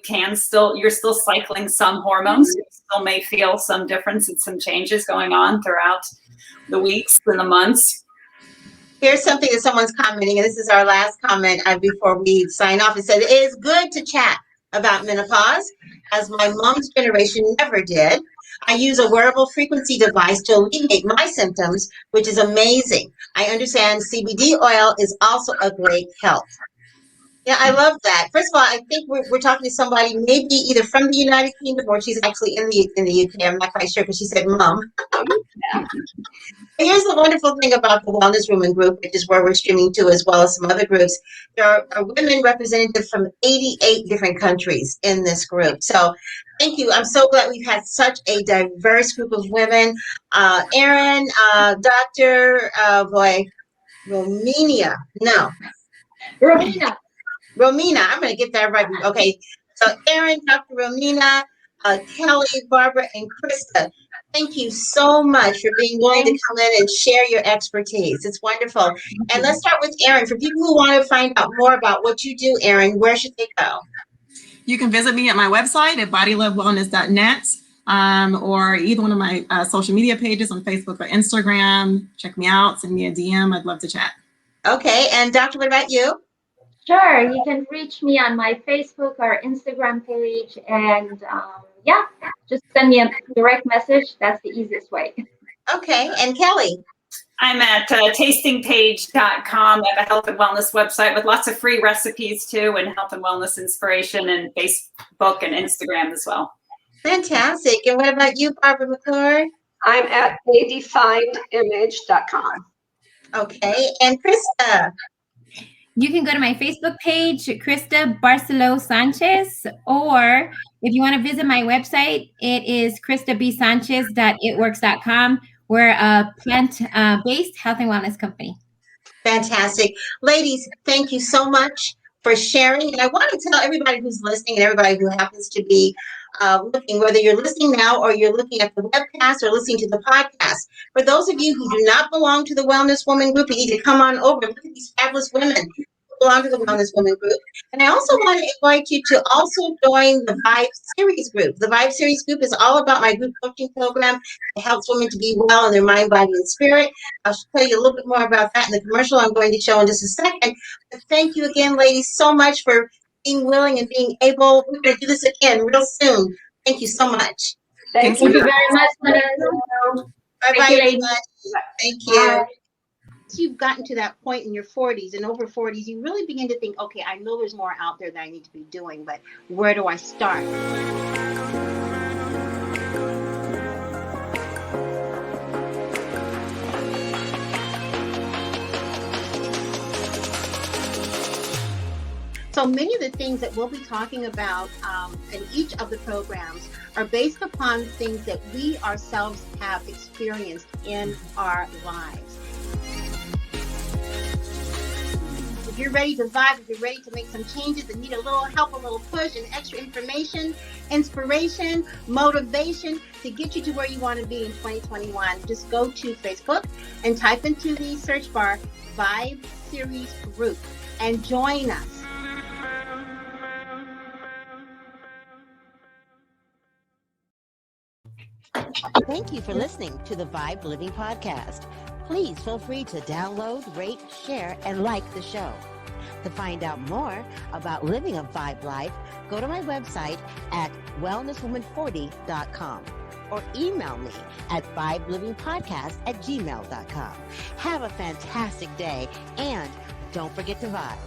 still cycling some hormones. You still may feel some difference and some changes going on throughout the weeks and the months. Here's something that someone's commenting, and this is our last comment before we sign off. It said, it is good to chat about menopause, as my mom's generation never did. I use a wearable frequency device to alleviate my symptoms, which is amazing. I understand CBD oil is also a great help. Yeah, I love that. First of all, I think we're talking to somebody maybe either from the United Kingdom or she's actually in the UK. I'm not quite sure because she said mom. Here's the wonderful thing about the Wellness Women group, which is where we're streaming to, as well as some other groups. There are women represented from 88 different countries in this group. So thank you. I'm so glad we've had such a diverse group of women. Erin, Dr. Romina. Romina, I'm going to get that right. Okay, so Erin, Dr. Romina, Kelly, Barbara, and Krista, thank you so much for being willing to come in and share your expertise. It's wonderful. And let's start with Erin. For people who want to find out more about what you do, Erin, where should they go? You can visit me at my website at bodylovewellness.net or either one of my social media pages on Facebook or Instagram. Check me out, send me a DM. I'd love to chat. Okay, and Doctor, what about you? Sure, you can reach me on my Facebook or Instagram page, and yeah, just send me a direct message. That's the easiest way. Okay, and Kelly? I'm at tastingpage.com. I have a health and wellness website with lots of free recipes too, and health and wellness inspiration, and Facebook and Instagram as well. Fantastic. And what about you, Barbara McClure? I'm at adefinedimage.com. Okay, and Krista? You can go to my Facebook page, Krista Barcelo Sanchez, or if you want to visit my website, it is kristabsanchez.itworks.com. We're a plant-based health and wellness company. Fantastic. Ladies, thank you so much for sharing. And I want to tell everybody who's listening and everybody who happens to be looking, whether you're listening now or you're looking at the webcast or listening to the podcast, for those of you who do not belong to the Wellness Woman group, you need to come on over. Look at these fabulous women who belong to the Wellness Woman group. And I also want to invite you to also join the V.I.B.E series group. The V.I.B E series group is all about my group coaching program. It helps women to be well in their mind, body, and spirit. I'll tell you a little bit more about that in the commercial I'm going to show in just a second. But thank you again, ladies, so much for being willing and being able. We're going to do this again real soon. Thank you so much. Thank Thank you you. very much, Lynnis. Bye-bye, you, ladies. everybody. Thank you. Bye. Once you've gotten to that point in your 40s and over 40s, you really begin to think, okay, I know there's more out there that I need to be doing, but where do I start? So many of the things that we'll be talking about in each of the programs are based upon things that we ourselves have experienced in our lives. If you're ready to vibe, if you're ready to make some changes and need a little help, a little push, and extra information, inspiration, motivation to get you to where you want to be in 2021, just go to Facebook and type into the search bar V.I.B.E Series Group and join us. Thank you for listening to the V.I.B.E Living Podcast. Please feel free to download, rate, share, and like the show. To find out more about living a V.I.B.E life, go to my website at wellnesswoman40.com or email me at vibelivingpodcast@gmail.com. Have a fantastic day, and don't forget to vibe.